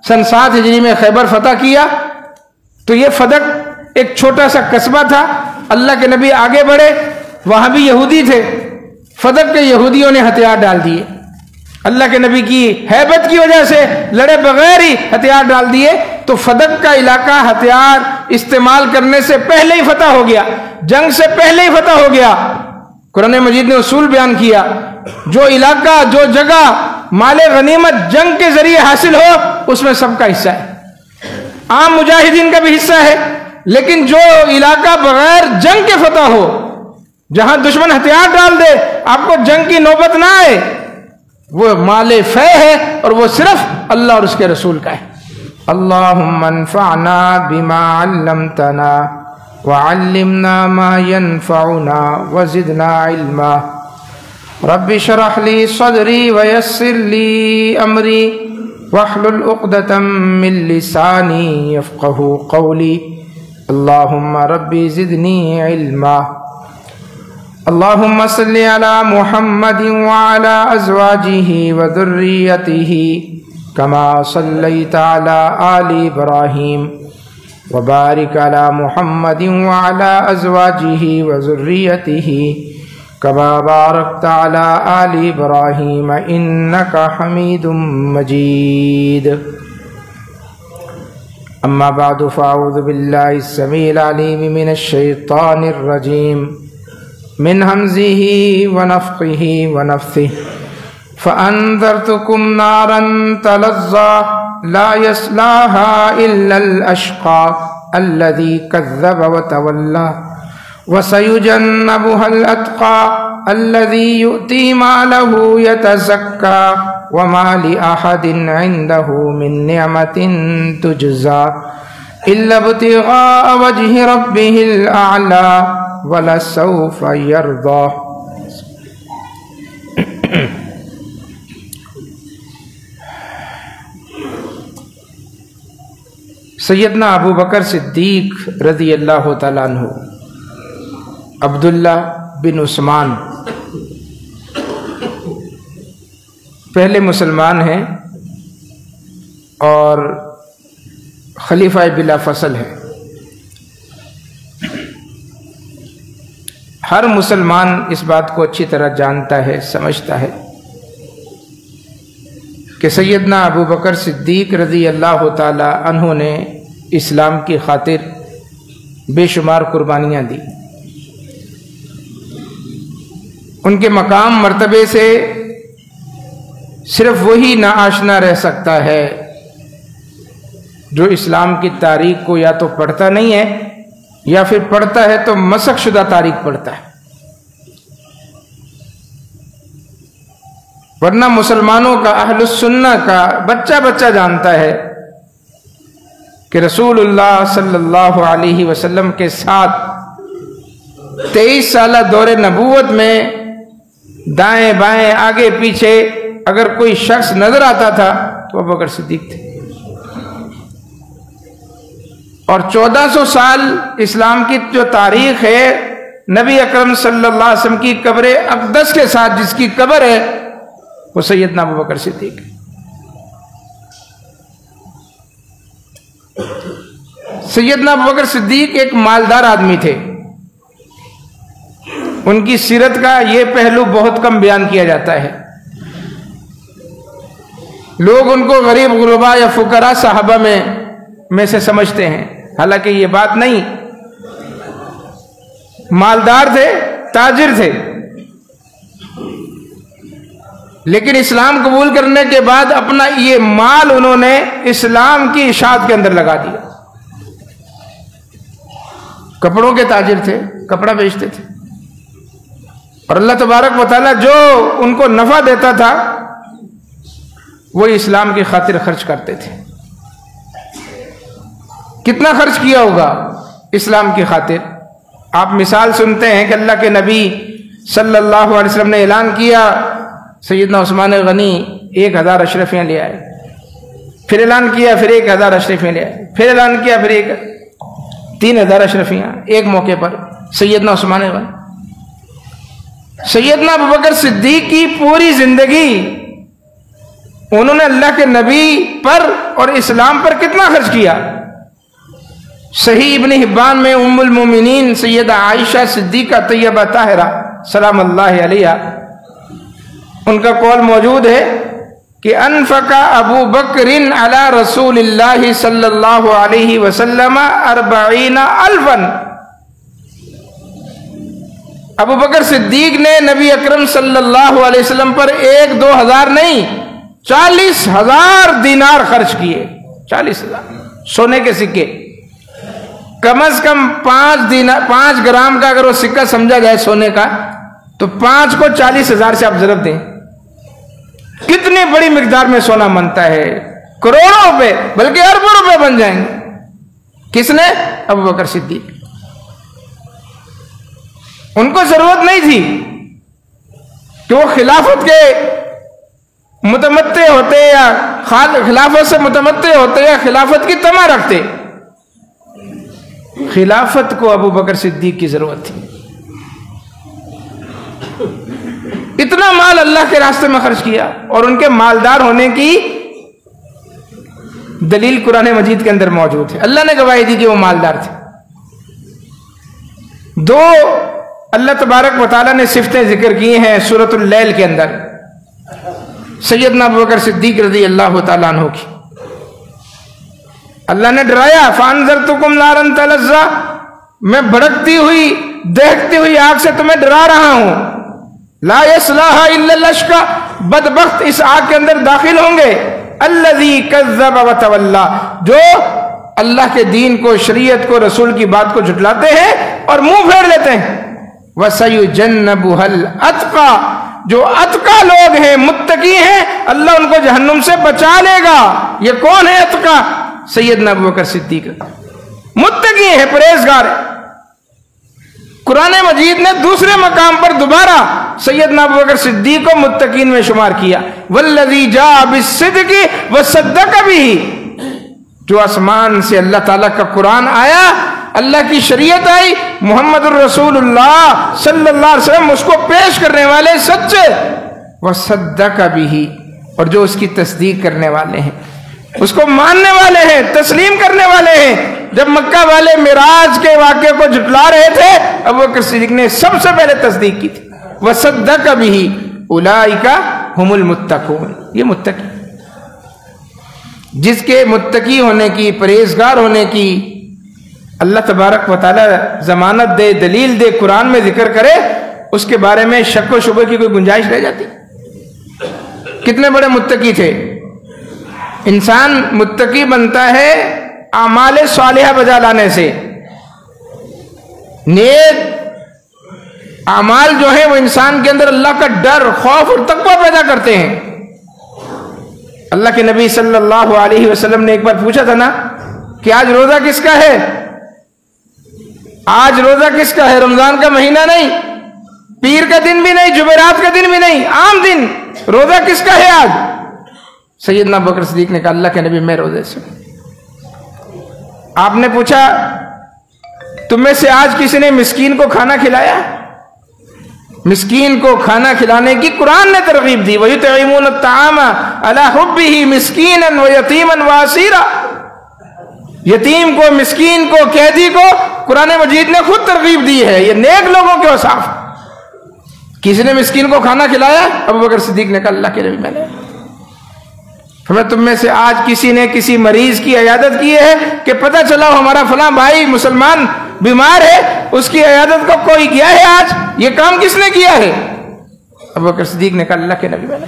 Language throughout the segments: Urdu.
سن 7 ہجری میں خیبر فتح کیا، تو یہ فدق ایک چھوٹا سا قصبہ تھا۔ اللہ کے نبی آگے بڑھے، وہاں بھی یہودی تھے، فدق کے یہودیوں نے ہتھیار ڈال دیے، اللہ کے نبی کی ہیبت کی وجہ سے لڑے بغیر ہی ہتھیار ڈال دیے، تو فدق کا علاقہ ہتھیار استعمال کرنے سے پہلے ہی فتح ہو گیا، جنگ سے پہلے ہی فتح ہو گیا۔ قرآن مجید نے اصول بیان کیا، جو علاقہ جو جگہ مال غنیمت جنگ کے ذریعے حاصل ہو اس میں سب کا حصہ ہے، عام مجاہدین کا بھی حصہ ہے، لیکن جو علاقہ بغیر جنگ کے فتح ہو، جہاں دشمن ہتھیار ڈال دے آپ کو جنگ کی نوبت نہ آئے، وہ مال فے ہے اور وہ صرف اللہ اور اس کے رسول کا ہے۔ اللہم انفعنا بما علمتنا وعلمنا ما ينفعنا وزدنا علما رب اشرح لي صدري ويسر لي امري واحلل عقدة من لساني يفقهوا قولي اللهم ربي زدني علما اللهم صل على محمد وعلى ازواجه وذريته كما صليت على آل ابراهيم وبارك على محمد وعلى ازواجه وذريته كما باركت على آل ابراهيم انك حميد مجيد اما بعد فاعوذ بالله السميع العليم من الشيطان الرجيم من همزه ونفخه ونفثه فأنذرتكم نارا تلظى لا يصلاها إلا الأشقى الذي كذب وتولى وسيجنبها الأتقى الذي يؤتي ماله يتزكى وما لأحد عنده من نعمة تجزى إلا ابتغاء وجه ربه الأعلى ولسوف يرضى۔ سیدنا ابو بکر صدیق رضی اللہ تعالیٰ عنہ، عبداللہ بن عثمان پہلے مسلمان ہیں اور خلیفہ بلا فصل ہیں۔ ہر مسلمان اس بات کو اچھی طرح جانتا ہے، سمجھتا ہے کہ سیدنا ابو بکر صدیق رضی اللہ تعالی عنہ نے اسلام کی خاطر بے شمار قربانیاں دی۔ ان کے مقام مرتبے سے صرف وہی ناآشنا رہ سکتا ہے جو اسلام کی تاریخ کو یا تو پڑھتا نہیں ہے یا پھر پڑھتا ہے تو مسخ شدہ تاریخ پڑھتا ہے، ورنہ مسلمانوں کا اہل السنہ کا بچہ بچہ جانتا ہے کہ رسول اللہ صلی اللہ علیہ وسلم کے ساتھ 23 سالہ دور نبوت میں دائیں بائیں آگے پیچھے اگر کوئی شخص نظر آتا تھا تو ابو بکر صدیق تھے، اور 1400 سال اسلام کی جو تاریخ ہے، نبی اکرم صلی اللہ علیہ وسلم کی قبر اقدس کے ساتھ جس کی قبر ہے وہ سیدنا ابو بکر صدیق ہے۔ سیدنا ابو بکر صدیق ایک مالدار آدمی تھے، ان کی سیرت کا یہ پہلو بہت کم بیان کیا جاتا ہے۔ لوگ ان کو غریب غربا یا فقراء صحابہ میں سے سمجھتے ہیں، حالانکہ یہ بات نہیں، مالدار تھے، تاجر تھے، لیکن اسلام قبول کرنے کے بعد اپنا یہ مال انہوں نے اسلام کی اشاعت کے اندر لگا دیا۔ کپڑوں کے تاجر تھے، کپڑا بیچتے تھے، اور اللہ تبارک و تعالیٰ جو ان کو نفع دیتا تھا وہ اسلام کی خاطر خرچ کرتے تھے۔ کتنا خرچ کیا ہوگا اسلام کی خاطر؟ آپ مثال سنتے ہیں کہ اللہ کے نبی صلی اللہ علیہ وسلم نے اعلان کیا، سیدنا عثمان غنی 1000 اشرفیاں لے آئے، پھر اعلان کیا، پھر 1000 اشرفیاں لے آئے، پھر اعلان کیا، پھر 3000 اشرفیاں ایک موقع پر سیدنا عثمان غنی۔ سیدنا ابوبکر صدیق کی پوری زندگی انہوں نے اللہ کے نبی پر اور اسلام پر کتنا خرچ کیا. صحیح ابن حبان میں ام المومنین سیدہ عائشہ صدیقہ طیبہ طاہرہ سلام اللہ علیہا ان کا قول موجود ہے کہ انفق ابو بکر علی رسول اللہ صلی اللہ علیہ وسلم 40,000. ابو بکر صدیق نے نبی اکرم صلی اللہ علیہ وسلم پر 1-2 نہیں 40,000 دینار خرچ کیے. 40,000 سونے کے سکے. کم از کم 5 گرام کا اگر وہ سکہ سمجھا جائے سونے کا تو 5 کو 40,000 سے آپ ضرب دیں. کتنی بڑی مقدار میں سونا بنتا ہے. کروڑوں روپے بلکہ اربوں روپے بن جائیں گے. کس نے؟ ابو بکر صدیق. ان کو ضرورت نہیں تھی کہ وہ خلافت کے متمتع ہوتے یا خلافت سے متمتع ہوتے یا خلافت کی تمنا رکھتے. خلافت کو ابو بکر صدیق کی ضرورت تھی. اتنا مال اللہ کے راستے میں خرچ کیا اور ان کے مالدار ہونے کی دلیل قرآن مجید کے اندر موجود ہے. اللہ نے گواہی دی کہ وہ مالدار تھے. 2 اللہ تبارک و تعالیٰ نے صفتیں ذکر کی ہیں سورۃ اللیل کے اندر سیدنا ابو بکر صدیق رضی اللہ تعالیٰ عنہ کی. اللہ نے ڈرایا فَأَنذَرْتُكُمْ نَارًا تَلَظَّىٰ میں بھڑکتی ہوئی دیکھتی ہوئی آگ سے تمہیں ڈرا رہا ہوں. لا يصلاها الا الاشقى بدبخت اس آگ کے اندر داخل ہوں گے. الذي كذب وتولى جو اللہ کے دین کو شریعت کو رسول کی بات کو جھٹلاتے ہیں اور منہ پھیر لیتے ہیں. وَسَيُجَنَّبُهَا الْأَتْقَى جو اتقا لوگ ہیں متقی ہیں اللہ ان کو جہنم سے بچا لے گا. یہ کون ہے اتقا؟ سیدنا ابو بکر صدیق. متقی ہیں پرہیزگار. قرآن مجید نے دوسرے مقام پر دوبارہ سیدنا ابو بکر صدیق کو متقین میں شمار کیا. والذی جاء بالصدق وصدق به جو آسمان سے اللہ تعالیٰ کا قرآن آیا اللہ کی شریعت آئی محمد الرسول اللہ صلی اللہ علیہ وسلم اس کو پیش کرنے والے سچے. وصدق به اور جو اس کی تصدیق کرنے والے ہیں اس کو ماننے والے ہیں تسلیم کرنے والے ہیں. جب مکہ والے معراج کے واقعے کو جھٹلا رہے تھے ابو بکر صدیق نے سب سے پہلے تصدیق کی تھی. وصدق به اولئک هم المتقون یہ متقی جس کے متقی ہونے کی پرہیزگار ہونے کی اللہ تبارک و تعالی ضمانت دے دلیل دے قرآن میں ذکر کرے اس کے بارے میں شک و شبہ کی کوئی گنجائش رہ جاتی. کتنے بڑے متقی تھے. انسان متقی بنتا ہے اعمال صالحہ بجا لانے سے. نیک اعمال جو ہیں وہ انسان کے اندر اللہ کا ڈر خوف اور تقوی پیدا کرتے ہیں. اللہ کے نبی صلی اللہ علیہ وسلم نے ایک بار پوچھا تھا نا کہ آج روزہ کس کا ہے. آج روزہ کس کا ہے؟ رمضان کا مہینہ نہیں پیر کا دن بھی نہیں جمعرات کا دن بھی نہیں عام دن. روزہ کس کا ہے آج؟ سیدنا ابو بکر صدیق نے کہا اللہ کے نبی میں روزے سے. آپ نے پوچھا تم میں سے آج کسی نے مسکین کو کھانا کھلایا؟ مسکین کو کھانا کھلانے کی قرآن نے ترغیب دی. وَيُطْعِمُونَ الطَّعَامَ عَلَىٰ حُبِّهِ مِسْكِينًا وَيَتِيمًا وَأَسِيرًا یتیم کو مسکین کو قیدی کو قرآن مجید نے خود ترغیب دی ہے. یہ نیک لوگوں کے اوصاف. کسی نے مسکین کو کھانا کھلایا؟ ابو بکر صدیق نے کہا اللہ کے نبی میں نے. ہمیں تم میں سے آج کسی نے کسی مریض کی عیادت کی ہے کہ پتہ چلا ہمارا فلاں بھائی مسلمان بیمار ہے اس کی عیادت کو کوئی کیا ہے؟ آج یہ کام کس نے کیا ہے؟ ابو بکر صدیق نے کہا اللہ کے نبی میں نے.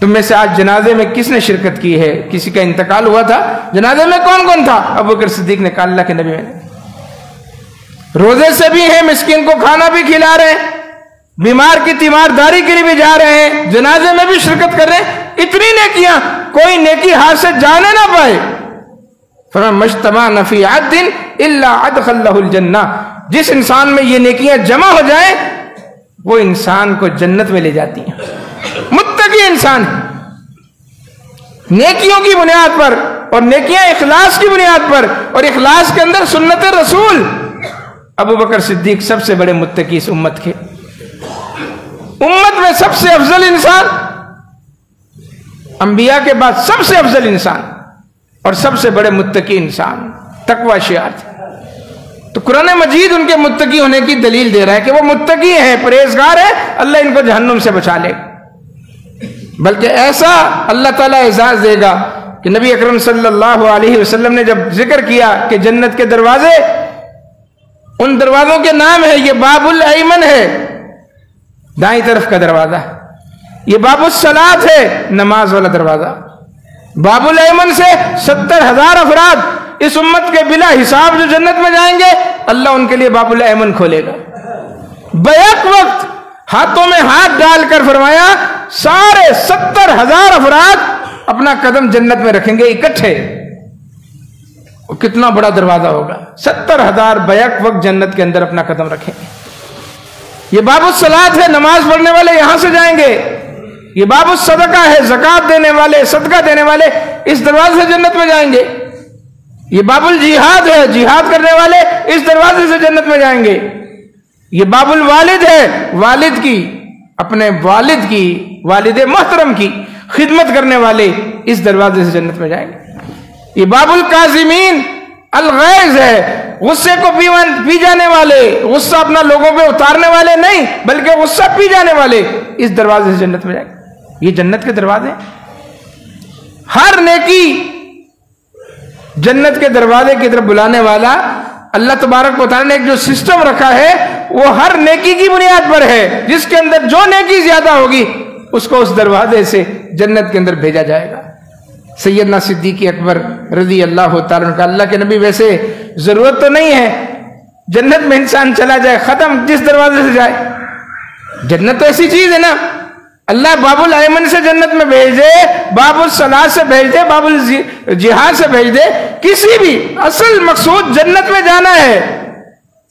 تم میں سے آج جنازے میں کس نے شرکت کی ہے؟ کسی کا انتقال ہوا تھا جنازے میں کون کون تھا؟ ابو بکر صدیق نے کہا اللہ کے نبی میں نے. روزے سے بھی ہیں مسکین کو کھانا بھی کھلا رہے ہیں بیمار کی تیمارداری کے لیے بھی جا رہے ہیں جنازے میں بھی شرکت کر رہے ہیں. اتنی نیکیاں کوئی نیکی ہاتھ سے جانے نہ پائے. فرمایا مجتمع فی عبد الا ادخلہ الجنہ جس انسان میں یہ نیکیاں جمع ہو جائیں وہ انسان کو جنت میں لے جاتی ہیں. متقی انسان نیکیوں کی بنیاد پر اور نیکیاں اخلاص کی بنیاد پر اور اخلاص کے اندر سنت رسول. ابو بکر صدیق سب سے بڑے متقی اس امت کے. امت میں سب سے افضل انسان انبیاء کے بعد سب سے افضل انسان اور سب سے بڑے متقی انسان، تقوی شعار تھے۔ تو قرآن مجید ان کے متقی ہونے کی دلیل دے رہا ہے کہ وہ متقی ہیں، پرہیزگار ہیں، اللہ ان کو جہنم سے بچا لے گا۔ بلکہ ایسا اللہ تعالیٰ اعزاز دے گا کہ نبی اکرم صلی اللہ علیہ وسلم نے جب ذکر کیا کہ جنت کے دروازے، ان دروازوں کے نام ہے، یہ باب الایمن ہے، دائیں طرف کا دروازہ، یہ باب الصلاۃ ہے، نماز والا دروازہ۔ باب الایمن سے 70,000 افراد اس امت کے بلا حساب جو جنت میں جائیں گے، اللہ ان کے لیے باب الایمن کھولے گا۔ بیک وقت ہاتھوں میں ہاتھ ڈال کر فرمایا سارے 70,000 افراد اپنا قدم جنت میں رکھیں گے اکٹھے۔ کتنا بڑا دروازہ ہوگا، 70,000 بیک وقت جنت کے اندر اپنا قدم رکھیں گے۔ یہ باب الصلاۃ ہے، نماز پڑھنے والے یہاں سے جائیں گے۔ یہ باب الصدقہ ہے، زکوٰۃ دینے والے، صدقہ دینے والے اس دروازے سے جنت میں جائیں گے۔ یہ باب الجہاد ہے، جہاد کرنے والے اس دروازے سے جنت میں جائیں گے۔ یہ باب الوالد ہے، والد کی، اپنے والد کی، والد محترم کی خدمت کرنے والے اس دروازے سے جنت میں جائیں گے۔ یہ باب الکاظمین الغیظ ہے، غصے کو پی جانے والے، غصہ اپنا لوگوں پہ اتارنے والے نہیں بلکہ غصہ پی جانے والے اس دروازے سے جنت میں جائیں گے۔ یہ جنت کے دروازے، ہر نیکی جنت کے دروازے کی طرف بلانے والا اللہ تبارک و تعالیٰ نے ایک جو سسٹم رکھا ہے وہ ہر نیکی کی بنیاد پر ہے، جس کے اندر جو نیکی زیادہ ہوگی اس کو اس دروازے سے جنت کے اندر بھیجا جائے گا۔ سیدنا صدیق اکبر رضی اللہ تعالیٰ عنہ کا، اللہ کے نبی ویسے ضرورت تو نہیں ہے جنت میں انسان چلا جائے، ختم، جس دروازے سے جائے، جنت تو ایسی چیز ہے نا، اللہ باب الایمن سے جنت میں بھیج دے، باب الصلاۃ سے بھیج دے، باب الجہاد سے بھیج دے، کسی بھی، اصل مقصود جنت میں جانا ہے۔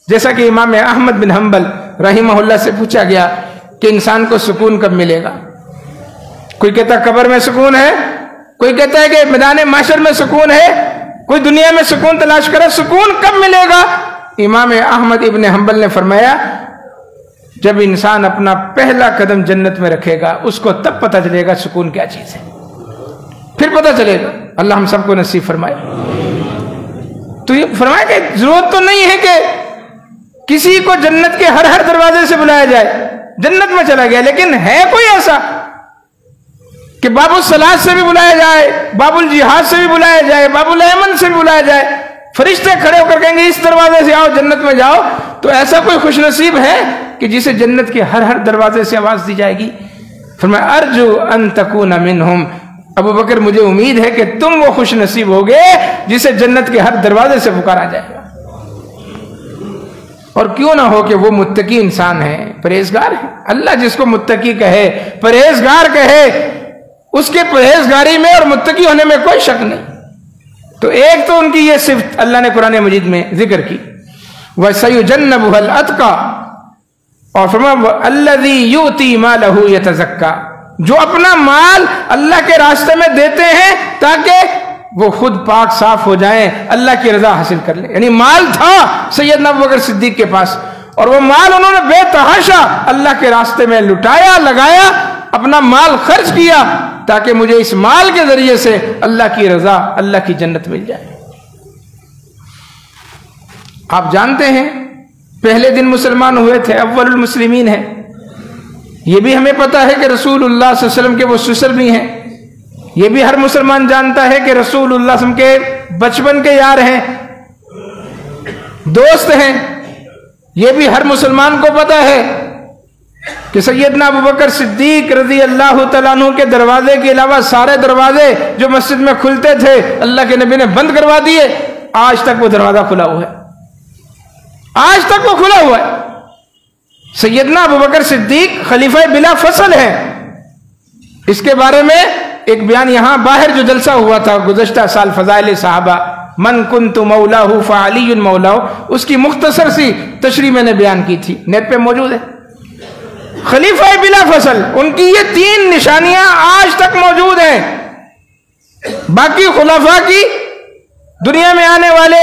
جیسا کہ امام احمد بن حنبل رحمہ اللہ سے پوچھا گیا کہ انسان کو سکون کب ملے گا؟ کوئی کہتا ہے قبر میں سکون ہے، کوئی کہتا ہے کہ میدان محشر میں سکون ہے، کوئی دنیا میں سکون تلاش کرے، سکون کب ملے گا؟ امام احمد ابن حنبل نے فرمایا جب انسان اپنا پہلا قدم جنت میں رکھے گا اس کو تب پتہ چلے گا سکون کیا چیز ہے، پھر پتہ چلے گا۔ اللہ ہم سب کو نصیب فرمائے۔ تو یہ فرمایا کہ ضرورت تو نہیں ہے کہ کسی کو جنت کے ہر دروازے سے بلایا جائے، جنت میں چلا گیا، لیکن ہے کوئی ایسا کہ باب الصلاۃ سے بھی بلایا جائے، باب الجہاد سے بھی بلایا جائے، باب الایمن سے بھی بلایا جائے، فرشتے کھڑے ہو کر کہیں گے اس دروازے سے آؤ، جنت میں جاؤ، تو ایسا کوئی خوش نصیب ہے کہ جسے جنت کے ہر دروازے سے آواز دی جائے گی؟ فرمایا ارجو ان تکون منہم، ابو بکر مجھے امید ہے کہ تم وہ خوش نصیب ہوگے جسے جنت کے ہر دروازے سے پکارا جائے گا۔ اور کیوں نہ ہو کہ وہ متقی انسان ہے، پرہیزگار ہے۔ اللہ جس کو متقی کہے، پرہیزگار کہے، اس کے پرہیزگاری میں اور متقی ہونے میں کوئی شک نہیں۔ تو ایک تو ان کی یہ صفت اللہ نے قرآن مجید میں ذکر کی، وَسَيُجَنَّبُهَا الْأَتْقَى، اور فرمایا الَّذِي يُؤْتِي مَالَهُ يَتَزَكَّى، جو اپنا مال اللہ کے راستے میں دیتے ہیں تاکہ وہ خود پاک صاف ہو جائیں، اللہ کی رضا حاصل کر لیں۔ یعنی مال تھا سیدنا ابوبکر صدیق کے پاس اور وہ مال انہوں نے بے تحاشا اللہ کے راستے میں لٹایا، لگایا، اپنا مال خرچ کیا تاکہ مجھے اس مال کے ذریعے سے اللہ کی رضا، اللہ کی جنت مل جائے۔ آپ جانتے ہیں پہلے دن مسلمان ہوئے تھے، اول المسلمین ہیں، یہ بھی ہمیں پتا ہے کہ رسول اللہ صلی اللہ علیہ وسلم کے وہ سسر بھی ہیں، یہ بھی ہر مسلمان جانتا ہے کہ رسول اللہ صلی اللہ علیہ وسلم کے بچپن کے یار ہیں، دوست ہیں، یہ بھی ہر مسلمان کو پتا ہے کہ سیدنا ابوبکر صدیق رضی اللہ تعالیٰ عنہ کے دروازے کے علاوہ سارے دروازے جو مسجد میں کھلتے تھے اللہ کے نبی نے بند کروا دیے، آج تک وہ دروازہ کھلا ہوا ہے، آج تک وہ کھلا ہوا ہے۔ سیدنا ابوبکر صدیق خلیفہ بلا فصل ہے، اس کے بارے میں ایک بیان یہاں باہر جو جلسہ ہوا تھا گزشتہ سال فضائل صحابہ، من کنت مولاہ فعلی مولاہ، اس کی مختصر سی تشریح میں نے بیان کی تھی، نیٹ پہ موجود ہے۔ خلیفہ بلا فصل، ان کی یہ 3 نشانیاں آج تک موجود ہیں۔ باقی خلفاء کی، دنیا میں آنے والے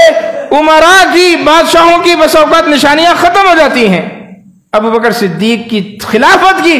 امراء کی، بادشاہوں کی بس اوقات نشانیاں ختم ہو جاتی ہیں، ابو بکر صدیق کی خلافت کی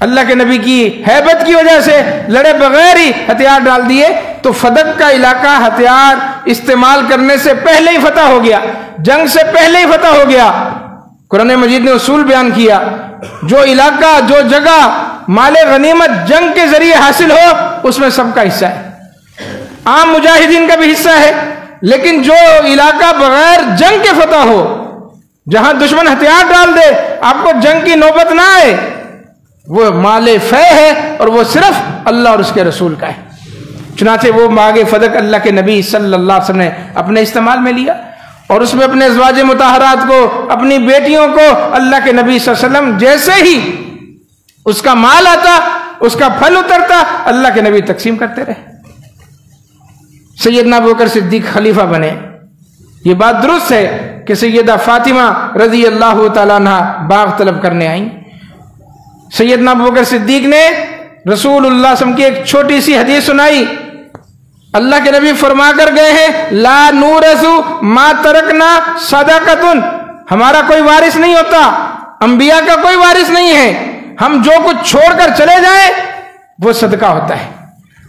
اللہ کے نبی کی ہیبت کی وجہ سے لڑے بغیر ہی ہتھیار ڈال دیے، تو فدق کا علاقہ ہتھیار استعمال کرنے سے پہلے ہی فتح ہو گیا، جنگ سے پہلے ہی فتح ہو گیا۔ قرآن مجید نے اصول بیان کیا، جو علاقہ جو جگہ مال غنیمت جنگ کے ذریعے حاصل ہو اس میں سب کا حصہ ہے، عام مجاہدین کا بھی حصہ ہے، لیکن جو علاقہ بغیر جنگ کے فتح ہو، جہاں دشمن ہتھیار ڈال دے آپ کو جنگ کی نوبت نہ آئے، وہ مال فے ہے اور وہ صرف اللہ اور اس کے رسول کا ہے۔ چنانچہ وہ ماغ فدق اللہ کے نبی صلی اللہ علیہ وسلم نے اپنے استعمال میں لیا، اور اس میں اپنے ازواج مطہرات کو، اپنی بیٹیوں کو اللہ کے نبی صلی اللہ علیہ وسلم جیسے ہی اس کا مال آتا، اس کا پھل اترتا، اللہ کے نبی تقسیم کرتے رہے۔ سیدنا ابوبکر صدیق خلیفہ بنے، یہ بات درست ہے کہ سیدہ فاطمہ رضی اللہ تعالیٰ عنہ باغ طلب کرنے آئیں۔ سیدنا ابوبکر صدیق نے رسول اللہ صلی اللہ علیہ وسلم کی ایک چھوٹی سی حدیث سنائی۔ اللہ کے نبی فرما کر گئے ہیں، لا نورث ما ترکنا صدقۃ، ہمارا کوئی وارث نہیں ہوتا، انبیاء کا کوئی وارث نہیں ہے، ہم جو کچھ چھوڑ کر چلے جائیں وہ صدقہ ہوتا ہے۔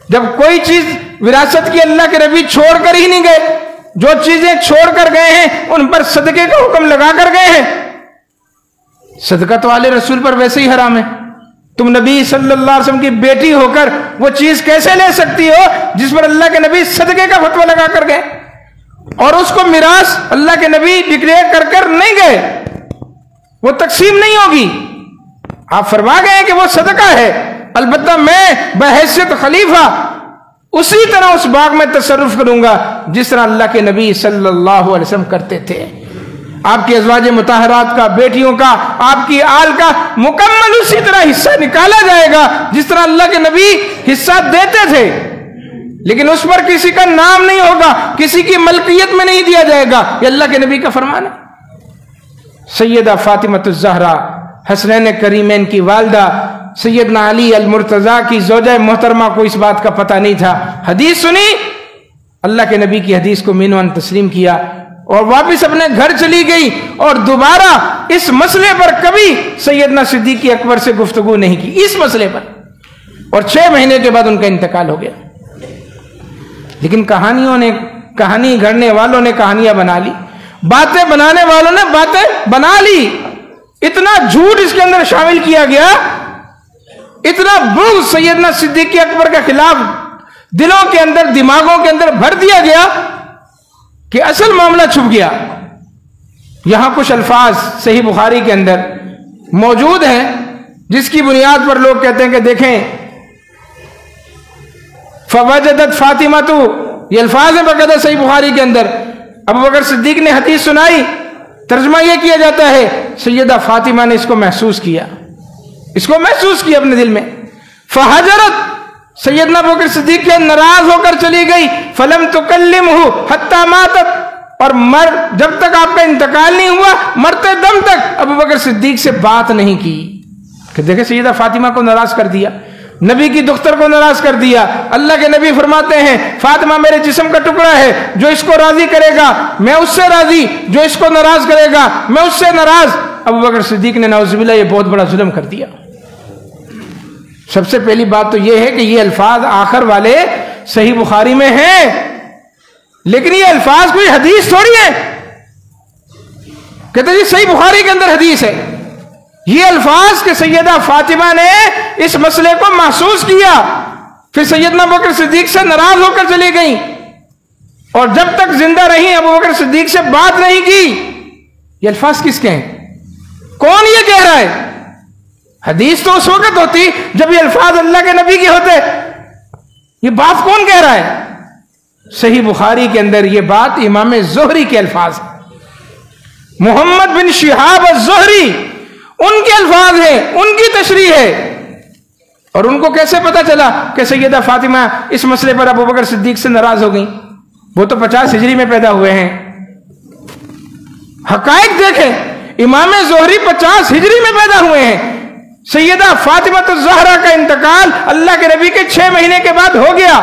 جب کوئی چیز وراثت کی اللہ کے نبی چھوڑ کر ہی نہیں گئے، جو چیزیں چھوڑ کر گئے ہیں ان پر صدقے کا حکم لگا کر گئے ہیں۔ صدقہ تو آل رسول پر ویسے ہی حرام ہے، تم نبی صلی اللہ علیہ وسلم کی بیٹی ہو کر وہ چیز کیسے لے سکتی ہو جس پر اللہ کے نبی صدقے کا فتویٰ لگا کر گئے، اور اس کو میراث اللہ کے نبی ڈکلیئر کر کر نہیں گئے، وہ تقسیم نہیں ہوگی، آپ فرما گئے کہ وہ صدقہ ہے، البتہ میں بحیثیت خلیفہ اسی طرح اس باغ میں تصرف کروں گا جس طرح اللہ کے نبی صلی اللہ علیہ وسلم کرتے تھے۔ آپ کی ازواج مطہرات کا، بیٹیوں کا، آپ کی آل کا مکمل اسی طرح حصہ نکالا جائے گا جس طرح اللہ کے نبی حصہ دیتے تھے، لیکن اس پر کسی کا نام نہیں ہوگا، کسی کی ملکیت میں نہیں دیا جائے گا، یہ اللہ کے نبی کا فرمان ہے۔ سیدہ فاطمہ الزہرا حسنین کریمین کی والدہ سیدنا علی المرتضیٰ کی زوجہ محترمہ کو اس بات کا پتہ نہیں تھا، حدیث سنی، اللہ کے نبی کی حدیث کو مینوان تسلیم کیا اور واپس اپنے گھر چلی گئی، اور دوبارہ اس مسئلے پر کبھی سیدنا صدیق اکبر سے گفتگو نہیں کی اس مسئلے پر، اور 6 مہینے کے بعد ان کا انتقال ہو گیا۔ لیکن کہانی گھڑنے والوں نے کہانیاں بنا لی، باتیں بنانے والوں نے باتیں بنا لی، اتنا جھوٹ اس کے اندر شامل کیا گیا، اتنا بغض سیدنا صدیق اکبر کے خلاف دلوں کے اندر، دماغوں کے اندر بھر دیا گیا کہ اصل معاملہ چھپ گیا۔ یہاں کچھ الفاظ صحیح بخاری کے اندر موجود ہیں جس کی بنیاد پر لوگ کہتے ہیں کہ دیکھیں فوجدت فاطمہ، تو یہ الفاظ ہیں باقاعدہ صحیح بخاری کے اندر، ابوبکر صدیق نے حدیث سنائی، ترجمہ یہ کیا جاتا ہے سیدہ فاطمہ نے اس کو محسوس کیا اپنے دل میں، فحجرت، سیدنا ابوبکر صدیق کے ناراض ہو کر چلی گئی، فلم تکلمہ حتی ماتت، اور جب تک آپ کا انتقال نہیں ہوا، مرتے دم تک ابوبکر صدیق سے بات نہیں کی، کہ دیکھیں سیدہ فاطمہ کو ناراض کر دیا، نبی کی دختر کو ناراض کر دیا۔ اللہ کے نبی فرماتے ہیں فاطمہ میرے جسم کا ٹکڑا ہے، جو اس کو راضی کرے گا میں اس سے راضی، جو اس کو ناراض کرے گا میں اس سے ناراض۔ ابوبکر صدیق نے نعوذ باللہ یہ بہت بڑا ظلم کر دیا۔ سب سے پہلی بات تو یہ ہے کہ یہ الفاظ آخر والے صحیح بخاری میں ہیں، لیکن یہ الفاظ کوئی حدیث تھوڑی ہے، کہتے ہیں صحیح بخاری کے اندر حدیث ہے، یہ الفاظ کہ سیدہ فاطمہ نے اس مسئلے کو محسوس کیا، پھر سیدنا ابوبکر صدیق سے ناراض ہو کر چلی گئیں، اور جب تک زندہ رہی ابوبکر صدیق سے بات نہیں کی۔ یہ الفاظ کس کے ہیں؟ کون یہ کہہ رہا ہے؟ حدیث تو اس وقت ہوتی جب یہ الفاظ اللہ کے نبی کے ہوتے، یہ بات کون کہہ رہا ہے؟ صحیح بخاری کے اندر یہ بات امام زہری کے الفاظ ہیں، محمد بن شہاب الزہری، ان کے الفاظ ہیں، ان کی تشریح ہے۔ اور ان کو کیسے پتا چلا کہ سیدہ فاطمہ اس مسئلے پر ابوبکر صدیق سے ناراض ہو گئیں؟ وہ تو 50 ہجری میں پیدا ہوئے ہیں۔ حقائق دیکھیں، امام زہری 50 ہجری میں پیدا ہوئے ہیں، سیدہ فاطمہ الزہرا کا انتقال اللہ کے نبی کے 6 مہینے کے بعد ہو گیا،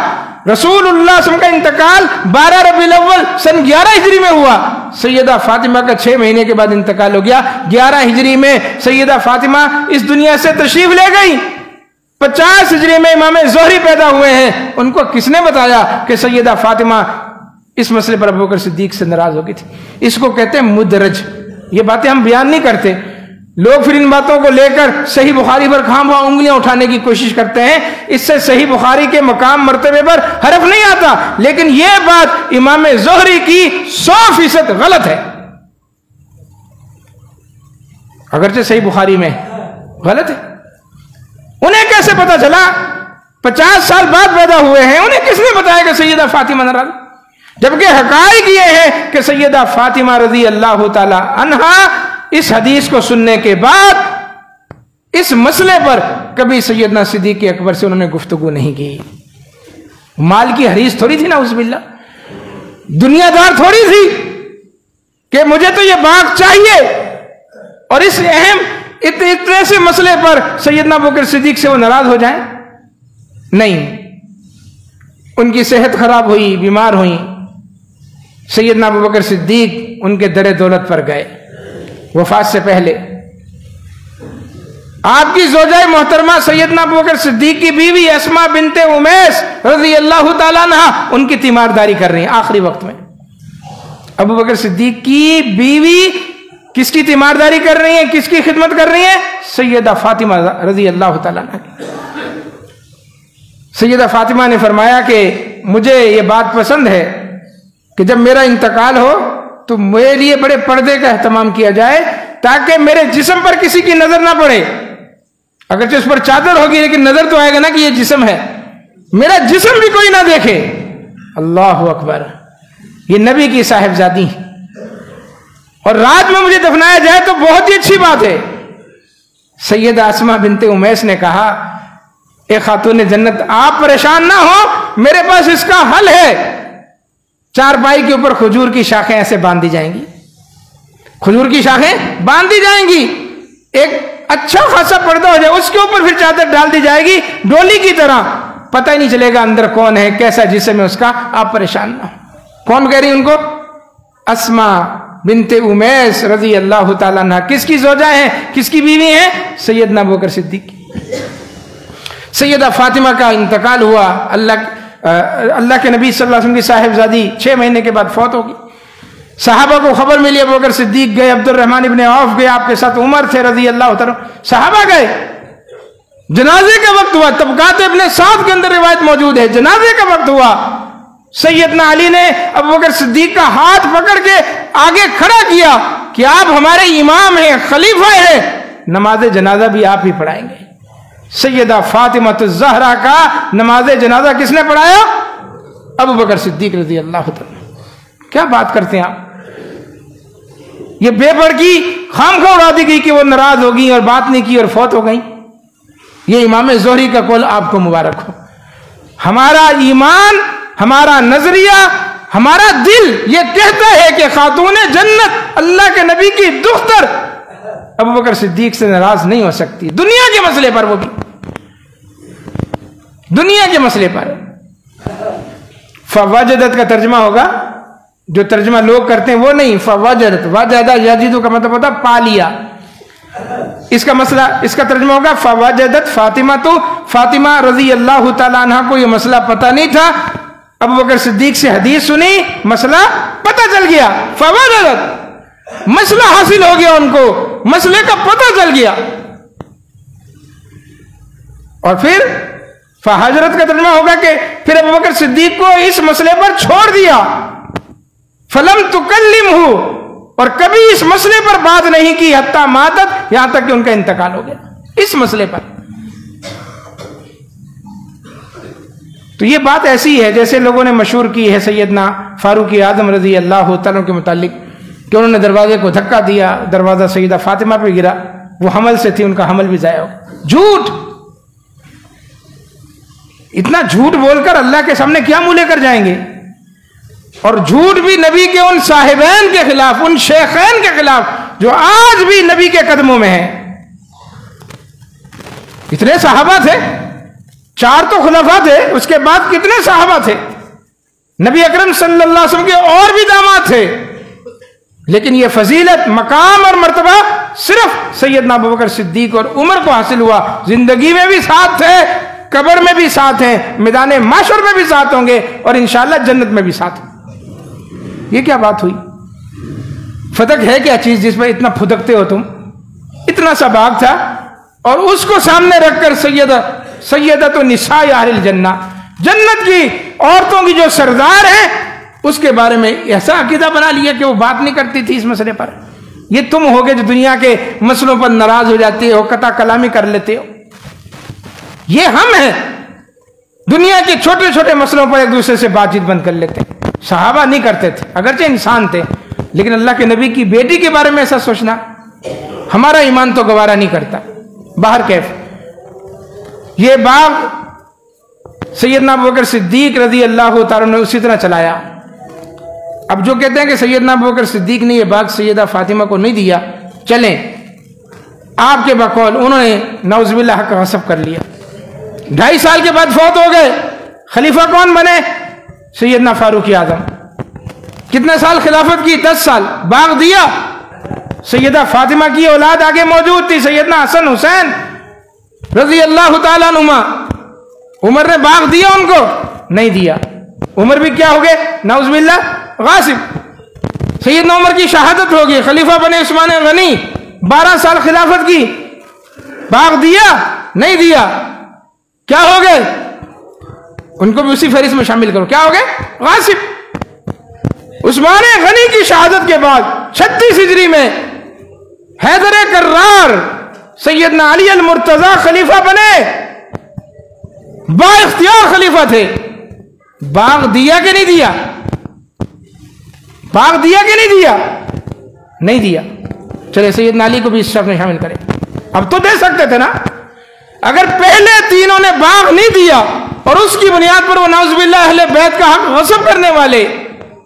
رسول اللہ صلی اللہ علیہ وسلم کا انتقال 12 ربیع الاول سن 11 ہجری میں ہوا، سیدہ فاطمہ کا 6 مہینے کے بعد انتقال ہو گیا، 11 ہجری میں سیدہ فاطمہ اس دنیا سے تشریف لے گئی۔ 50 ہجری میں امام زہری پیدا ہوئے ہیں، ان کو کس نے بتایا کہ سیدہ فاطمہ اس مسئلے پر ابوبکر صدیق سے ناراض ہو گئی تھی؟ اس کو کہتے ہیں مدرج. یہ باتیں ہم بیان نہیں کرتے، لوگ پھر ان باتوں کو لے کر صحیح بخاری پر خام خواہ انگلیاں اٹھانے کی کوشش کرتے ہیں. اس سے صحیح بخاری کے مقام مرتبے پر حرف نہیں آتا، لیکن یہ بات امام زہری کی 100% غلط ہے، اگرچہ صحیح بخاری میں غلط ہے. انہیں کیسے پتا چلا؟ 50 سال بعد پیدا ہوئے ہیں، انہیں کس نے بتایا کہ سیدہ فاطمہ ناراض؟ جبکہ حقائق یہ ہے کہ سیدہ فاطمہ رضی اللہ تعالی عنہا اس حدیث کو سننے کے بعد اس مسئلے پر کبھی سیدنا صدیق اکبر سے انہوں نے گفتگو نہیں کی. مال کی حریص تھوڑی تھی، نعوذ باللہ، دنیا دار تھوڑی تھی کہ مجھے تو یہ باغ چاہیے، اور اس اہم اتنے سے مسئلے پر سیدنا ابوبکر صدیق سے وہ ناراض ہو جائیں. نہیں، ان کی صحت خراب ہوئی، بیمار ہوئی، سیدنا ابوبکر صدیق ان کے در دولت پر گئے وفات سے پہلے. آپ کی زوجہ محترمہ سیدنا ابوبکر صدیق کی بیوی اسماء بنت امیس رضی اللہ تعالیٰ عنہ ان کی تیمارداری کر رہی ہیں آخری وقت میں. ابوبکر صدیق کی بیوی کس کی تیمارداری کر رہی ہیں، کس کی خدمت کر رہی ہیں؟ سیدہ فاطمہ رضی اللہ تعالیٰ عنہ کی. سیدہ فاطمہ نے فرمایا کہ مجھے یہ بات پسند ہے کہ جب میرا انتقال ہو تو میرے لیے بڑے پردے کا اہتمام کیا جائے تاکہ میرے جسم پر کسی کی نظر نہ پڑے. اگرچہ اس پر چادر ہوگی لیکن نظر تو آئے گا نا کہ یہ جسم ہے، میرا جسم بھی کوئی نہ دیکھے. اللہ اکبر، یہ نبی کی صاحبزادی ہیں، اور رات میں مجھے دفنایا جائے تو بہت ہی اچھی بات ہے. سیدہ اسماء بنت امیس نے کہا، اے خاتون جنت، آپ پریشان نہ ہو، میرے پاس اس کا حل ہے. چارپائی کے اوپر کھجور کی شاخیں ایسے باندھی جائیں گی، کھجور کی شاخیں باندھی جائیں گی، ایک اچھا خاصا پردہ ہو جائے، اس کے اوپر پھر چادر ڈال دی جائے گی ڈولی کی طرح، پتہ ہی نہیں چلے گا اندر کون ہے، کیسا جسم ہے اس کا. آپ پریشان نہ ہو. کون کہہ رہی ان کو؟ اسماء بنت امیس رضی اللہ تعالیٰ عنہ. کس کی زوجہ ہیں، کس کی بیوی ہیں؟ سیدنا ابوبکر صدیق. سیدہ فاطمہ کا انتقال ہوا، اللہ کے نبی صلی اللہ علیہ وسلم کی صاحبزادی 6 مہینے کے بعد فوت ہوگی. صحابہ کو خبر ملی، ابوبکر صدیق گئے، عبد الرحمن ابن عوف گئے، آپ کے ساتھ عمر تھے رضی اللہ تعالیٰ. صحابہ گئے، جنازے کا وقت ہوا. طبقات ابن سعد کے اندر روایت موجود ہے، جنازے کا وقت ہوا. سیدنا علی نے ابوبکر صدیق کا ہاتھ پکڑ کے آگے کھڑا کیا کہ آپ ہمارے امام ہیں، خلیفہ ہیں، نماز جنازہ بھی آپ ہی پڑھائیں گے. سیدہ فاطمہ الزہرا کا نماز جنازہ کس نے پڑھایا؟ ابوبکر صدیق رضی اللہ تعالیٰ. کیا بات کرتے ہیں آپ؟ یہ بے پردگی خام خواہ اڑا دی گئی کہ وہ ناراض ہو گئی اور بات نہیں کی اور فوت ہو گئی. یہ امام زہری کا قول آپ کو مبارک ہو. ہمارا ایمان، ہمارا نظریہ، ہمارا دل یہ کہتا ہے کہ خاتون جنت اللہ کے نبی کی دختر ابوبکر صدیق سے ناراض نہیں ہو سکتی، دنیا کے مسئلے پر، وہ بھی دنیا کے مسئلے پر. فوجدت کا ترجمہ ہوگا، جو ترجمہ لوگ کرتے ہیں وہ نہیں، فوجدت، وجدہ یجدو کا مطلب ہوتا پا لیا. اس کا مسئلہ، اس کا ترجمہ ہوگا فوجدت فاطمہ. تو فاطمہ رضی اللہ تعالیٰ عنہ کو یہ مسئلہ پتہ نہیں تھا، ابوبکر صدیق سے حدیث سنی، مسئلہ پتہ چل گیا. فوجدت، مسئلہ حاصل ہو گیا، ان کو مسئلے کا پتہ چل گیا. اور پھر فہجرت کا ترجمہ ہوگا کہ پھر ابوبکر صدیق کو اس مسئلے پر چھوڑ دیا. فلم تکلمہ، اور کبھی اس مسئلے پر بات نہیں کی، حتی ماتت، یہاں تک کہ ان کا انتقال ہو گیا اس مسئلے پر. تو یہ بات ایسی ہے جیسے لوگوں نے مشہور کی ہے سیدنا فاروق اعظم رضی اللہ تعالیٰ کے متعلق کہ انہوں نے دروازے کو دھکا دیا، دروازہ سیدہ فاطمہ پہ گرا، وہ حمل سے تھی، ان کا حمل بھی ضائع ہو. جھوٹ، اتنا جھوٹ بول کر اللہ کے سامنے کیا منہ لے کر جائیں گے؟ اور جھوٹ بھی نبی کے ان صاحبین کے خلاف، ان شیخین کے خلاف جو آج بھی نبی کے قدموں میں ہیں. کتنے صحابہ تھے؟ 4 تو خلفاء تھے، اس کے بعد کتنے صحابہ تھے؟ نبی اکرم صلی اللہ علیہ وسلم کے اور بھی داماد تھے، لیکن یہ فضیلت، مقام اور مرتبہ صرف سیدنا ابوبکر صدیق اور عمر کو حاصل ہوا. زندگی میں بھی ساتھ تھے, قبر میں بھی ساتھ ہیں, میدان محشر میں بھی ساتھ ہوں گے, اور انشاءاللہ جنت میں بھی ساتھ ہوں. یہ کیا بات ہوئی؟ فتق ہے کیا چیز جس میں اتنا پھدکتے ہو تم؟ اتنا سا باغ تھا اور اس کو سامنے رکھ کر سیدت نساء اہل الجنہ, جنت کی عورتوں کی جو سردار ہیں, اس کے بارے میں ایسا عقیدہ بنا لیا کہ وہ بات نہیں کرتی تھی اس مسئلے پر. یہ تم ہوگے جو دنیا کے مسئلوں پر ناراض ہو جاتے ہو, قطع کلامی کر لیتے ہو. یہ ہم ہیں دنیا کے چھوٹے چھوٹے مسئلوں پر ایک دوسرے سے بات چیت بند کر لیتے ہیں. صحابہ نہیں کرتے تھے, اگرچہ انسان تھے, لیکن اللہ کے نبی کی بیٹی کے بارے میں ایسا سوچنا ہمارا ایمان تو گوارا نہیں کرتا. باہر کیف یہ باغ سیدنا ابوبکر صدیق رضی اللہ تعالیٰ نے اسی طرح چلایا. اب جو کہتے ہیں کہ سیدنا ابوبکر صدیق نے یہ باغ سیدہ فاطمہ کو نہیں دیا, چلیں آپ کے بقول انہوں نے نعوذ باللہ حق غصب کر لیا. 2.5 سال کے بعد فوت ہو گئے, خلیفہ کون بنے؟ سیدنا فاروق اعظم. کتنے سال خلافت کی؟ 10 سال. باغ دیا. سیدہ فاطمہ کی اولاد آگے موجود تھی, سیدنا حسن حسین رضی اللہ تعالیٰ عنہما. عمر نے باغ دیا ان کو؟ نہیں دیا. عمر بھی کیا ہو گئے نعوذ باللہ غاصب. سیدنا عمر کی شہادت ہوگی, خلیفہ بنے عثمان غنی, 12 سال خلافت کی. باغ دیا؟ نہیں دیا. کیا ہو گئے؟ ان کو بھی اسی فہرست میں شامل کرو. کیا ہو گئے؟ غاصب. عثمان غنی کی شہادت کے بعد 36 ہجری میں حیدر کرار سیدنا علی المرتضی خلیفہ بنے, با اختیار خلیفہ تھے. باغ دیا کہ نہیں دیا؟ باغ دیا کہ نہیں دیا؟ نہیں دیا. چلے سیدنا علی کو بھی اس شخص میں شامل کریں. اب تو دے سکتے تھے نا. اگر پہلے تینوں نے باغ نہیں دیا اور اس کی بنیاد پر وہ نعوذ باللہ اہل بیت کا حق غصب کرنے والے,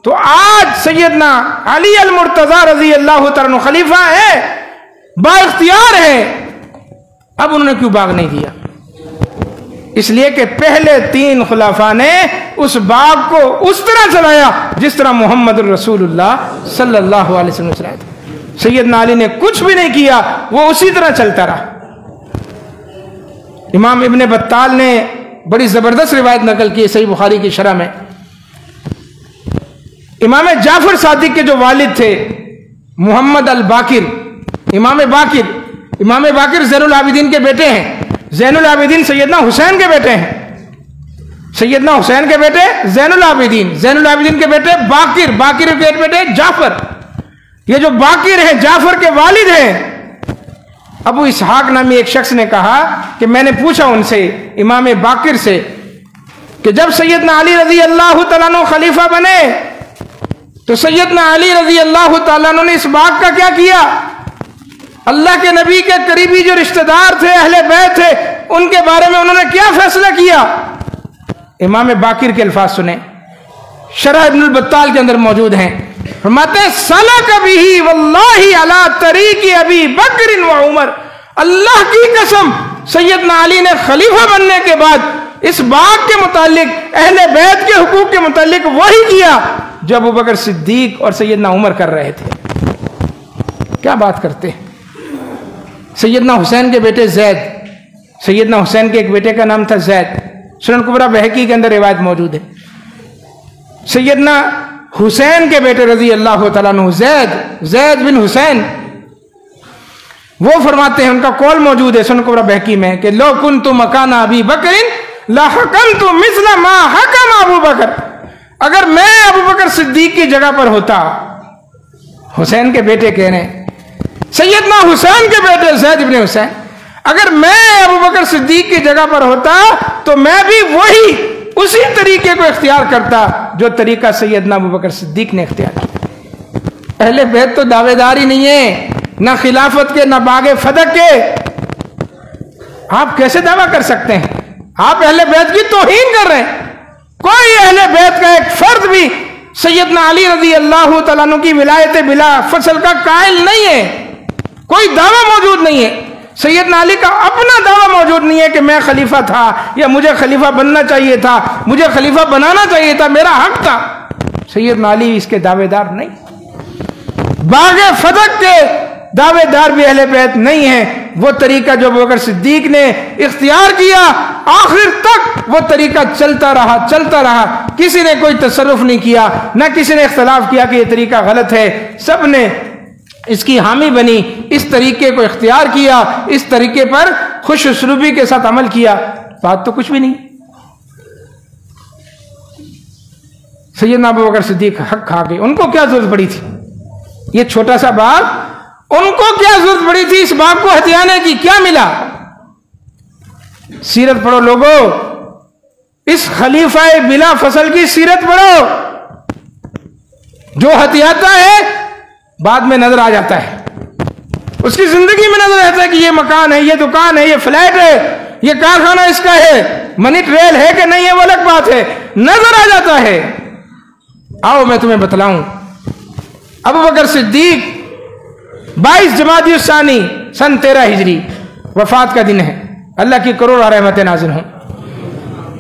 تو آج سیدنا علی المرتضی رضی اللہ تعالیٰ خلیفہ ہے, با اختیار ہے, اب انہوں نے کیوں باغ نہیں دیا؟ اس لیے کہ پہلے 3 خلفاء نے اس باغ کو اس طرح چلایا جس طرح محمد الرسول اللہ صلی اللہ علیہ وسلم نے چلایا تھا. سیدنا علی نے کچھ بھی نہیں کیا, وہ اسی طرح چلتا رہا. امام ابن بطال نے بڑی زبردست روایت نقل کی صحیح بخاری کی شرح میں. امام جعفر صادق کے جو والد تھے محمد الباقر, امام باقر زین العابدین کے بیٹے ہیں. زین العابدین سیدنا حسین کے بیٹے ہیں. سیدنا حسین کے بیٹے زین العابدین کے بیٹے باقر کے بیٹے جعفر. یہ جو باقر ہیں جعفر کے والد ہیں. ابو اسحاق نامی ایک شخص نے کہا کہ میں نے پوچھا ان سے, امام باقر سے, کہ جب سیدنا علی رضی اللہ تعالیٰ عنہ خلیفہ بنے تو سیدنا علی رضی اللہ تعالیٰ عنہ نے اس باغ کا کیا کیا؟ اللہ کے نبی کے قریبی جو رشتہ دار تھے, اہل بیت تھے, ان کے بارے میں انہوں نے کیا فیصلہ کیا؟ امام باقر کے الفاظ سنیں, شرح ابن البطال کے اندر موجود ہیں. فرماتے ہیں سلک بہ واللہ علی طریق ابی بکر و عمر. اللہ کی قسم سیدنا علی نے خلیفہ بننے کے بعد اس باغ کے متعلق, اہل بیت کے حقوق کے متعلق وہی کیا جو ابو بکر صدیق اور سیدنا عمر کر رہے تھے. کیا بات کرتے ہیں. سیدنا حسین کے بیٹے زید, سیدنا حسین کے ایک بیٹے کا نام تھا زید, سنن کبریٰ بہقی کے اندر روایت موجود ہے. سیدنا حسین کے بیٹے رضی اللہ تعالیٰ عنہ زید بن حسین, وہ فرماتے ہیں, ان کا قول موجود ہے سنن کبریٰ بہقی میں, کہ لو کنت مکان ابی بکر لحکمت مثل ما حکم ابو بکر. اگر میں ابو بکر صدیق کی جگہ پر ہوتا, حسین کے بیٹے کہہ رہے ہیں, سیدنا حسین کے بیٹے زید بن حسین, اگر میں ابو بکر صدیق کی جگہ پر ہوتا تو میں بھی وہی اسی طریقے کو اختیار کرتا جو طریقہ سیدنا ابو بکر صدیق نے اختیار کیا. اہل بیت تو دعوے دار ہی نہیں ہے, نہ خلافت کے, نہ باغ فتح کے. آپ کیسے دعویٰ کر سکتے ہیں؟ آپ اہل بیت کی توہین کر رہے ہیں. کوئی اہل بیت کا ایک فرد بھی سیدنا علی رضی اللہ تعالیٰ عنہ کی ولایت بلا فصل کا قائل نہیں ہے. کوئی دعویٰ موجود نہیں ہے. سیدنا علی کا اپنا دعویٰ موجود نہیں ہے کہ میں خلیفہ تھا, یا مجھے خلیفہ بننا چاہیے تھا, مجھے خلیفہ بنانا چاہیے تھا, میرا حق تھا. سیدنا علی اس کے دعوے دار نہیں. باغ فتح کے دعوے دار بھی اہل بیت نہیں ہیں، وہ طریقہ جو ابوبکر صدیق نے اختیار کیا آخر تک وہ طریقہ چلتا رہا، کسی نے کوئی تصرف نہیں کیا، نہ کسی نے اختلاف کیا کہ یہ طریقہ غلط ہے، سب نے اس کی حامی بنی، اس طریقے کو اختیار کیا، اس طریقے پر خوش اسلوبی کے ساتھ عمل کیا، بات تو کچھ بھی نہیں۔ سیدنا ابوبکر صدیق حق کھا گئے، ان کو کیا ضرورت پڑی تھی؟ یہ چھوٹا سا باغ، ان کو کیا ضرورت پڑی تھی اس باغ کو ہتھیانے کی؟ کیا ملا؟ سیرت پڑھو لوگوں، اس خلیفہ بلا فصل کی سیرت پڑھو، جو ہتھیاتا ہے بعد میں نظر آ جاتا ہے، اس کی زندگی میں نظر آتا ہے کہ یہ مکان ہے، یہ دکان ہے، یہ فلیٹ ہے، یہ کارخانہ اس کا ہے، منی ٹریل ہے کہ نہیں ہے وہ الگ بات ہے، نظر آ جاتا ہے۔ آؤ میں تمہیں بتلاؤں، ابوبکر صدیق 22 جمادی الثانی سن 13 ہجری وفات کا دن ہے، اللہ کی کروڑ رحمتیں نازل ہوں۔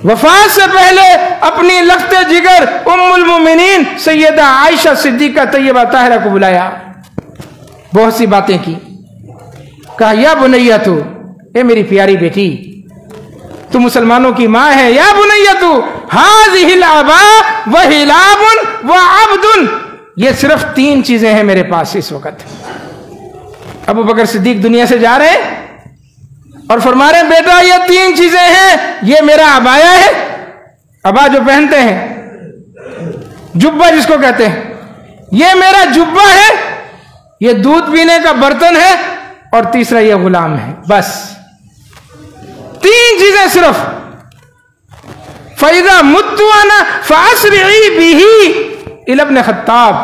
وفات سے پہلے اپنی لخت جگر ام المومنین سیدہ عائشہ صدیقہ طیبہ طاہرہ کو بلایا، بہت سی باتیں کی، کہا یا بنیہ تو، اے میری پیاری بیٹی، تو مسلمانوں کی ماں ہے، یا بنیہ تو ہذہ الآباء وہلاب وعبد، یہ صرف 3 چیزیں ہیں میرے پاس اس وقت۔ ابوبکر صدیق دنیا سے جا رہے ہیں اور فرما رہے ہیں بیٹا یہ 3 چیزیں ہیں، یہ میرا عبایا ہے، عبا جو پہنتے ہیں، جبہ جس کو کہتے ہیں، یہ میرا جبہ ہے، یہ دودھ پینے کا برتن ہے، اور تیسرا یہ غلام ہے، بس 3 چیزیں صرف۔ فَإِذَا مُتُّ أَنَا فَأَسْرِعِي بِهِ إِلَى ابْنِ خطاب،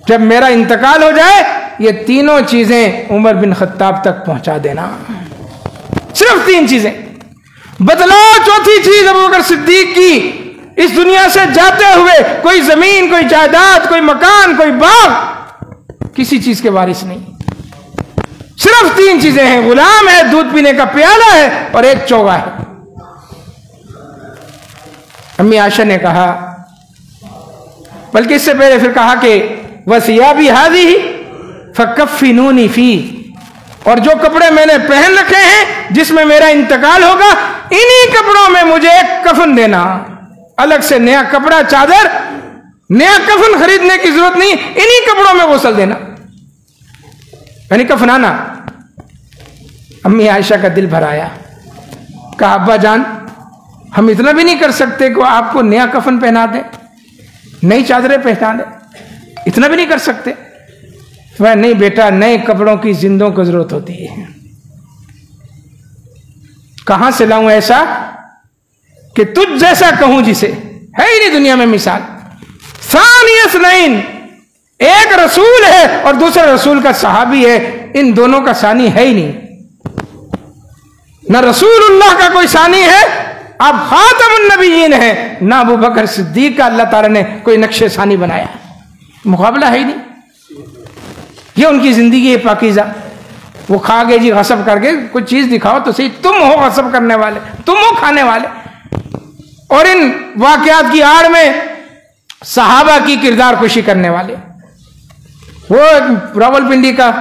جب میرا انتقال ہو جائے یہ 3 چیزیں عمر بن خطاب تک پہنچا دینا، صرف 3 چیزیں۔ بتلاؤ چوتھی چیز ابوبکر صدیق کی اس دنیا سے جاتے ہوئے، کوئی زمین، کوئی جائیداد، کوئی مکان، کوئی باغ، کسی چیز کے وارث نہیں، صرف 3 چیزیں ہیں، غلام ہے، دودھ پینے کا پیالہ ہے، اور ایک چوغا ہے۔ امی عائشہ نے کہا، بلکہ اس سے پہلے پھر کہا کہ وَثِيَابِي هَذِهِ فَكَفِّنُونِي فِيهِ، اور جو کپڑے میں نے پہن رکھے ہیں جس میں میرا انتقال ہوگا، انہی کپڑوں میں مجھے ایک کفن دینا، الگ سے نیا کپڑا، چادر، نیا کفن خریدنے کی ضرورت نہیں، انہی کپڑوں میں غسل دینا، یعنی کفنانا۔ امی عائشہ کا دل بھر آیا، کہا ابا جان ہم اتنا بھی نہیں کر سکتے کہ آپ کو نیا کفن پہنا دیں، نئی چادریں پہنا دیں، اتنا بھی نہیں کر سکتے؟ میں نہیں بیٹا، نئے کپڑوں کی زندوں کو ضرورت ہوتی ہے، کہاں سے لاؤں ایسا کہ تجھ جیسا کہوں جسے، ہے ہی نہیں دنیا میں مثال۔ ثانی اثنین، ایک رسول ہے اور دوسرا رسول کا صحابی ہے، ان دونوں کا ثانی ہے ہی نہیں، نہ رسول اللہ کا کوئی ثانی ہے، آپ خاتم النبیین ہیں، نہ ابو بکر صدیق کا اللہ تعالیٰ نے کوئی نقش ثانی بنایا، مقابلہ ہے ہی نہیں۔ یہ ان کی زندگی ہے پاکیزہ، وہ کھا گئے جی غصب کر کے، کوئی چیز دکھاؤ تو صحیح، تم ہو غصب کرنے والے، تم ہو کھانے والے۔ اور ان واقعات کی آڑ میں صحابہ کی کردار کشی کرنے والے، وہ راول پنڈی کا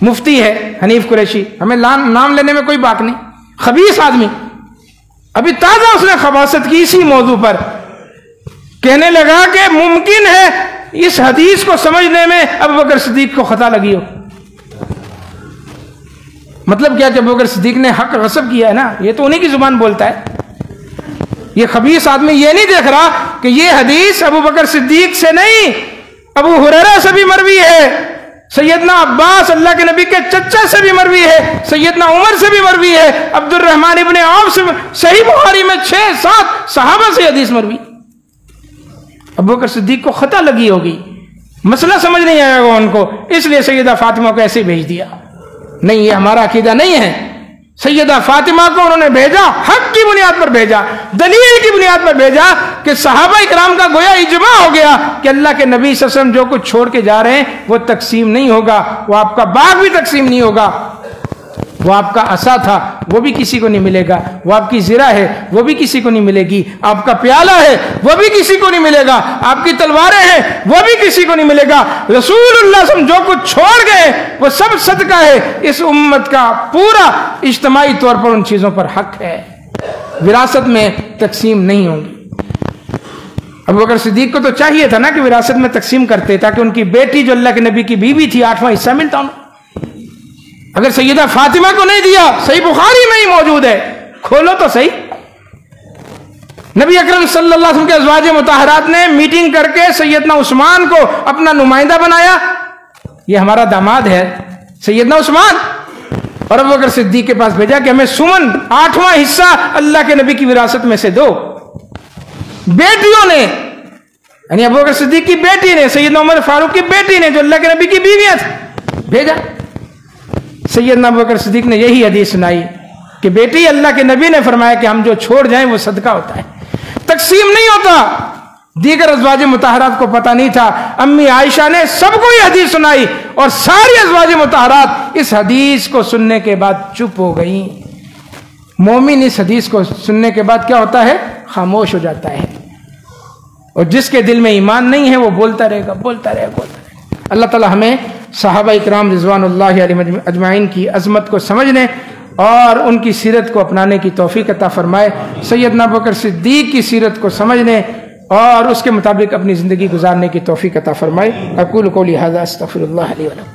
مفتی ہے حنیف قریشی، ہمیں نام لینے میں کوئی بات نہیں، خبیث آدمی، ابھی تازہ اس نے خباثت کی اسی موضوع پر، کہنے لگا کہ ممکن ہے اس حدیث کو سمجھنے میں ابوبکر صدیق کو خطا لگی ہو۔ مطلب کیا کہ ابوبکر صدیق نے حق غصب کیا ہے نا، یہ تو انہی کی زبان بولتا ہے۔ یہ خبیث آدمی یہ نہیں دیکھ رہا کہ یہ حدیث ابوبکر صدیق سے نہیں، ابو ہریرہ سے بھی مروی ہے، سیدنا عباس اللہ کے نبی کے چچا سے بھی مروی ہے، سیدنا عمر سے بھی مروی ہے، عبد الرحمن ابن عوف سے، صحیح بخاری میں 6-7 صحابہ سے حدیث مروی۔ ابوبکر صدیق کو خطا لگی ہوگی، مسئلہ سمجھ نہیں آیا گا ان کو، اس لیے سیدہ فاطمہ کو ایسے بھیج دیا۔ نہیں، یہ ہمارا عقیدہ نہیں ہے، سیدہ فاطمہ کو انہوں نے بھیجا، حق کی بنیاد پر بھیجا، دلیل کی بنیاد پر بھیجا کہ صحابہ اکرام کا گویا اجماع ہو گیا کہ اللہ کے نبی صلی اللہ علیہ وسلم جو کچھ چھوڑ کے جا رہے ہیں وہ تقسیم نہیں ہوگا، وہ آپ کا باغ بھی تقسیم نہیں ہوگا۔ وہ آپ کا عصا تھا وہ بھی کسی کو نہیں ملے گا، وہ آپ کی زرہ ہے وہ بھی کسی کو نہیں ملے گی، آپ کا پیالہ ہے وہ بھی کسی کو نہیں ملے گا، آپ کی تلواریں ہیں وہ بھی کسی کو نہیں ملے گا۔ رسول اللہ صلی اللہ علیہ وسلم جو کچھ چھوڑ گئے وہ سب صدقہ ہے، اس امت کا پورا اجتماعی طور پر ان چیزوں پر حق ہے، وراثت میں تقسیم نہیں ہوگی۔ ابوبکر صدیق کو تو چاہیے تھا نا کہ وراثت میں تقسیم کرتے تاکہ ان کی بیٹی جو اللہ کے نبی کی بیوی تھی 8واں حصہ ملتا انہیں۔ اگر سیدہ فاطمہ کو نہیں دیا، صحیح بخاری میں ہی موجود ہے، کھولو تو صحیح۔ نبی اکرم صلی اللہ علیہ وسلم کے ازواج مطہرات نے میٹنگ کر کے سیدنا عثمان کو اپنا نمائندہ بنایا، یہ ہمارا داماد ہے سیدنا عثمان، اور ابوبکر صدیق کے پاس بھیجا کہ ہمیں سمن 8واں حصہ اللہ کے نبی کی وراثت میں سے دو۔ بیٹیوں نے، یعنی ابوبکر صدیق کی بیٹی نے، سیدنا عمر فاروق کی بیٹی نے جو اللہ کے نبی کی بیویاں تھیں، بھیجا۔ سیدنا ابوبکر صدیق نے یہی حدیث سنائی کہ بیٹی اللہ کے نبی نے فرمایا کہ ہم جو چھوڑ جائیں وہ صدقہ ہوتا ہے، تقسیم نہیں ہوتا۔ دیگر ازواج مطہرات کو پتہ نہیں تھا، امی عائشہ نے سب کو یہ حدیث سنائی اور ساری ازواج مطہرات اس حدیث کو سننے کے بعد چپ ہو گئیں۔ مومن اس حدیث کو سننے کے بعد کیا ہوتا ہے؟ خاموش ہو جاتا ہے، اور جس کے دل میں ایمان نہیں ہے وہ بولتا رہے گا، بولتا رہے گا۔ اللہ تعالی ہمیں صحابہ اکرام رضوان اللہ علیہم اجمعین کی عظمت کو سمجھنے اور ان کی سیرت کو اپنانے کی توفیق عطا فرمائے، سیدنا ابوبکر صدیق کی سیرت کو سمجھنے اور اس کے مطابق اپنی زندگی گزارنے کی توفیق عطا فرمائے۔ اقول قولی ھذا استغفر اللہ لی ولکم۔